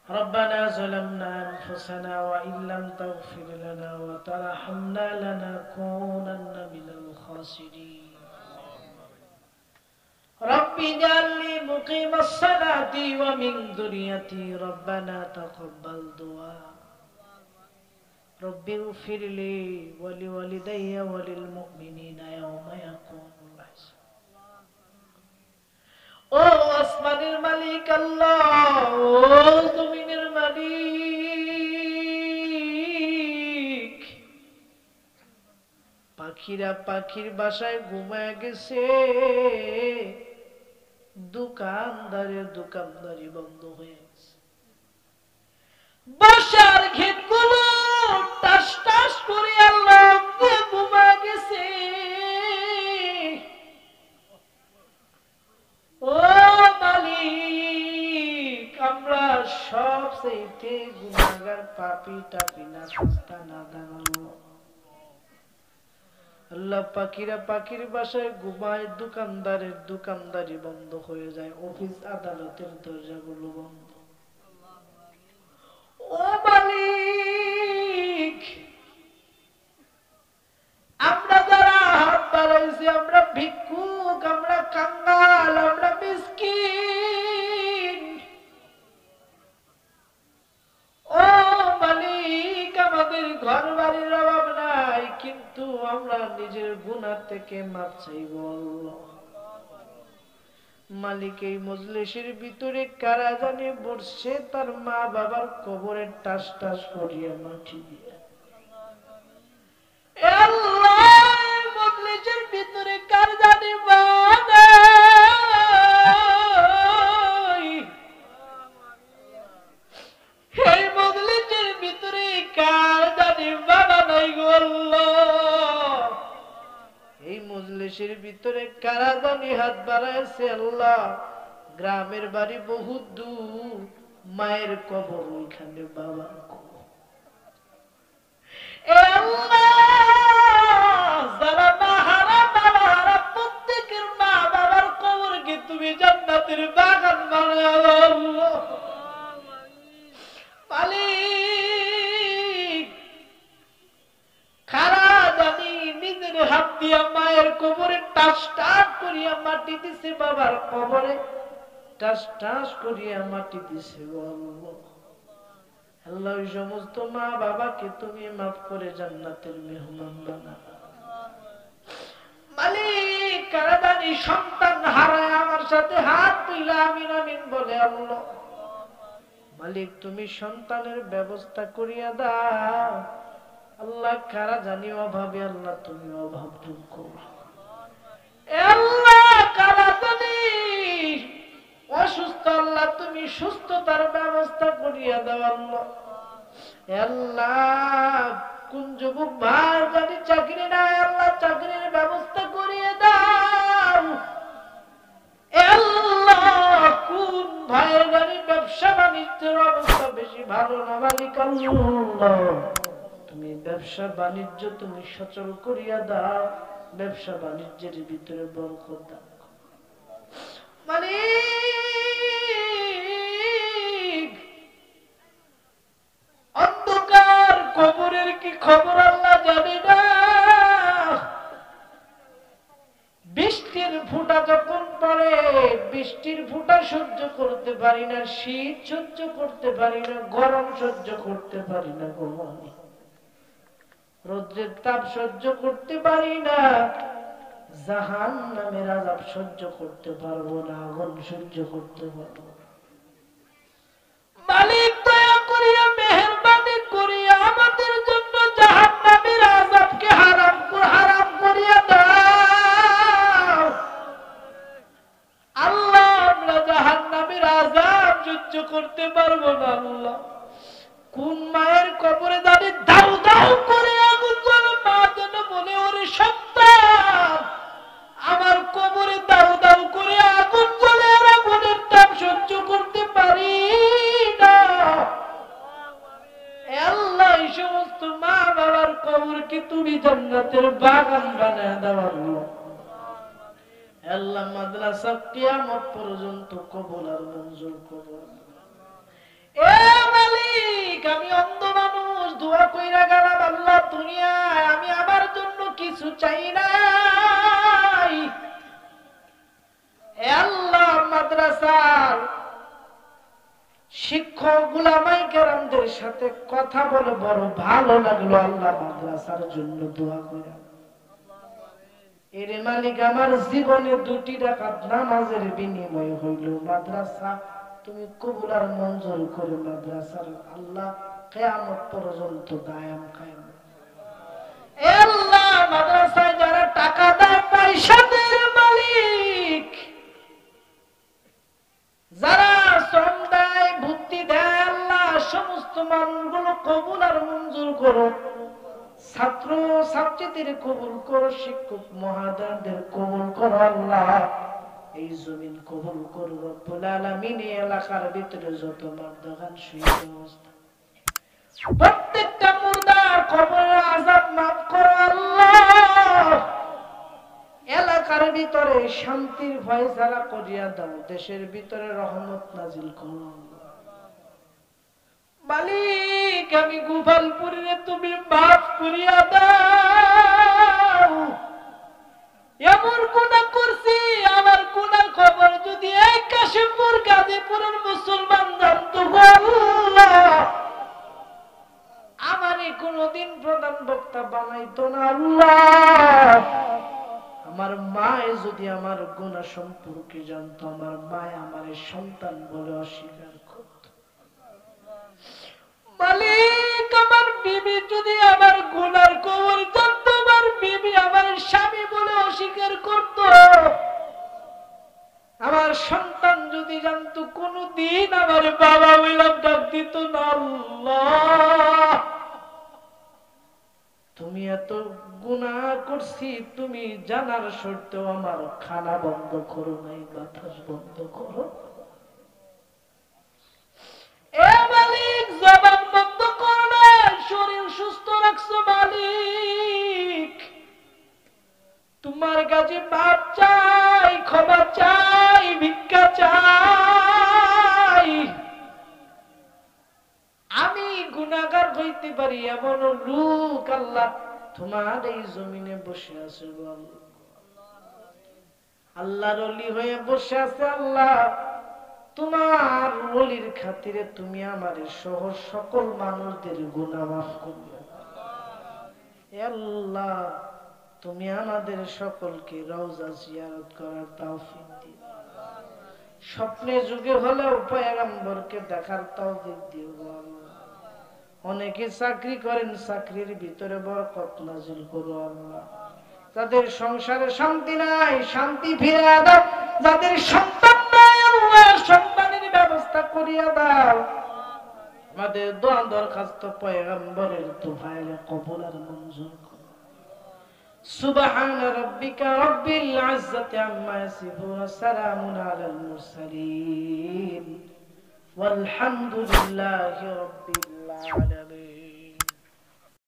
ربنا ظلمنا أنفسنا وإن لم تغفر لنا وترحمنا لنكونن من الخاسرين رب اجعلني مقيم الصلاة ومن ذريتي ربنا تقبل دعاء رب اغفر لي ولوالدي وللمؤمنين يوم يقوم الحساب ও আসমানের মালিক আল্লাহ ও জমিনের মালিক পাখিরা পাখির বাসায় ঘুমায় গেছে দোকানদারের দোকানদারি বন্ধ হয়ে গেছে বাসার ঘেটগুলো টাস টাস করে আল্লাহ ঘুমায় গেছে ও মালিক আমরা সবচেয়ে গুনাহগার পাপী টাপি না সস্তা না দাঁড়ানো আল্লাহ পাখিরা পাখির বাসায় ঘুমায় দোকানদারের দোকানদারি বন্ধ হয়ে যায় অফিস আদালতের দরজাগুলো বন্ধ ও মালিক আমরা যারা হাত বাড়াইছি আমরা ভিক্ষুক আমরা কাঙ্গাল আমরা মিসকিন ও মালিক আমাদের ঘর বাড়ির অভাব নাই কিন্তু আমরা নিজের গুনাহ থেকে মাপ চাইব আল্লাহ মালিক এই মজলিসের ভিতরে কারা জানি বসছে তার মা বাবার কবরে টাস টাস করিয়া মাটি দিয়ে আল্লাহ মজলিসের ভিতরে কার জানি মা নাই এই মজলিসের ভিতরে কার জানি বাবা নাই গো আল্লাহ এই মজলিসের ভিতরে কারা জানি হাত বাড়াইছে আল্লাহ গ্রামের বাড়ি বহু দূর মায়ের কবর ওইখানে বাবার কবর যারা মাহারা বাবাহারা প্রত্যেকের মা বাবার কবরকে তুমি জান্নাতের বাগান বানাও মালিক খারা জানি নিজের হাত দিয়া মায়ের কবরে টাস টাস করিয়া মাটি দিছে বাবার কবরে টাস টাস করিয়া মাটি দিছে আল্লাহ ওই সমস্ত মা বাবাকে তুমি মাফ করে জান্নাতের মেহমান বানাও মালিক কারা জানি সন্তান হারায় আমার সাথে হাত তুলে আমিন আমিন বলে আল্লাহ মালিক তুমি সন্তানের ব্যবস্থা করিয়া দাও আল্লাহ কারা জানি অভাবে আল্লাহ তুমি অভাব দূর করো আল্লাহ কারা জানি অসুস্থ আল্লাহ তুমি সুস্থতার ব্যবস্থা করিয়া দাও আল্লাহ আল্লাহ কোন যুবক ভাই জানি চাকরি নাই আল্লাহ চাকরির ব্যবস্থা করিয়ে দাও আল্লাহ কোন ভাইয়ের জানি ব্যবসা বাণিজ্যের অবস্থা বেশি ভালো না মালিক আল্লাহ তুমি ব্যবসা বাণিজ্য তুমি সচল করিয়া দাও ব্যবসা বাণিজ্যের ভিতরে বরকত দাও মালিক অন্ধকার কবরের কি খবর আল্লাহ জানে না বৃষ্টির ফোঁটা যখন পড়ে বৃষ্টির ফোঁটা সহ্য করতে পারি না শীত সহ্য করতে পারি না গরম সহ্য করতে পারি না গোমানি রৌদ্রের তাপ সহ্য করতে পারি না জাহান্নামের আযাব সহ্য করতে পারবো না আগুন সহ্য করতে পারবো মালিক দয়া করিয়া মেহেরবানি করিয়া আমাদের জন্য জাহান্নামের আযাবকে হারাম করিয়া দাও আল্লাহ আমরা জাহান্নামের আযাব সহ্য করতে পারবো না আল্লাহ কোন মায়ের কবরে দাঁড়িয়ে দাউ দাউ করে আগুন জ্বলে মা যেন বলে ওরে সন্তান আমার কবরে দাউ দাউ করে আগুন জ্বলে আর আগুনের তাপ সহ্য করতে পারি না আল্লাহ এই সমস্ত মা বাবার কবরকে তুমি জান্নাতের বাগান বানায় দাও আল্লাহ মাদ্রাসা কিয়ামত পর্যন্ত কবুল আর মঞ্জুর করো এ শিক্ষক উলামায়ে কেরামদের সাথে কথা বলে বড় ভালো লাগলো। আল্লাহ মাদ্রাসার জন্য দোয়া করি। এর মালিক আমার জীবনে 2টি রাকাত নামাজের বিনিময় হইল মাদ্রাসা তুমি কবুল আর মঞ্জুর করে মাদ্রাসার আল্লাহ কিয়ামত পর্যন্ত দায়াম কায়েম। এ আল্লাহ মাদ্রাসায় যারা টাকা দেয় পয়সা দেয় মালিক, যারা শ্রম দেয় ভর্তি দেয় আল্লাহ সমস্ত মানুষগুলো কবুল আর মঞ্জুর করো। ছাত্র ছাত্রীদের কবুল করো, শিক্ষক মহাদানদের কবুল করো আল্লাহ। এই জমিন কবুল করো রব্বুল আলামিন। এই এলাকার ভিতরে যত মারদাগান শহীদ অবস্থা প্রত্যেকটা মুর্দার কবরের আযাব মাফ করো আল্লাহ। এলাকার ভিতরে শান্তির ফয়সালা করিয়া দাও, দেশের ভিতরে রহমত নাজিল করো মালিক। আমি গোপালপুরে তুমি মাফ করিয়া দাও। এমন গুনাহ করছি আমার গুনার খবর যদি এই কাশিমপুর গাজীপুরের মুসলমান জানতো আল্লাহ, আমারে কোনদিন প্রধান বক্তা বানাইতো না আল্লাহ। আমার মায়ে যদি আমার গুনাহ সম্পর্কে জানতো, আমার মায়ে আমার সন্তান বলে অস্বীকার করত। মালিক আমার বিবি যদি আমার গুনার খবর জানতো, আমার বিবি আমার স্বামী বলে অস্বীকার করত। আমার সন্তান যদি জানতো কোনদিন আমার বাবা বলে ডাক দিত না আল্লাহ। তুমি এত গুনাহ করছি তুমি জানার সত্ত্বেও আমার খানা বন্ধ করো নাই, বাতাস বন্ধ করো। এ মালিক জবান বন্ধ করো না, শরীর সুস্থ রাখছো মালিক। তোমার কাছে মাপ চাই, ক্ষমা চাই, ভিক্ষা চাই। আমি গুনাহগার হইতে পারি এমন লোক আল্লাহ তোমার এই জমিনে বসে আছে। আল্লাহর ওলি হয়ে বসে আছে আল্লাহ। তোমার ওলির খাতিরে তুমি আমার সহ সকল মানুষদের গুনাহ মাফ করবে আল্লাহ। তুমি আমাদের সকলকে রওজা জিয়ারত করার তৌফিক দিও। স্বপ্নে যুগে হলেও পয়গম্বরকে দেখার তৌফিক দিও আল্লাহ। অনেকে চাকরি করেন, চাকরির ভিতরে বরকত নাজিল করো আল্লাহ। যাদের সংসারে শান্তি নাই শান্তি ফিরিয়ে দাও। যাদের সন্তান নাই আল্লাহ সন্তানের ব্যবস্থা করিয়া দাও। আমাদের দোয়া দরখাস্ত পয়গম্বরের তোফায়েলে কবুল আর মঞ্জুর করো। সুবহান রাব্বিকা রাব্বিল ইজ্জাতি আম্মা ইয়াসিফুন, সালামুন আলাল মুরসালিন, ওয়ালহামদুলিল্লাহি রাব্বিল আলামিন।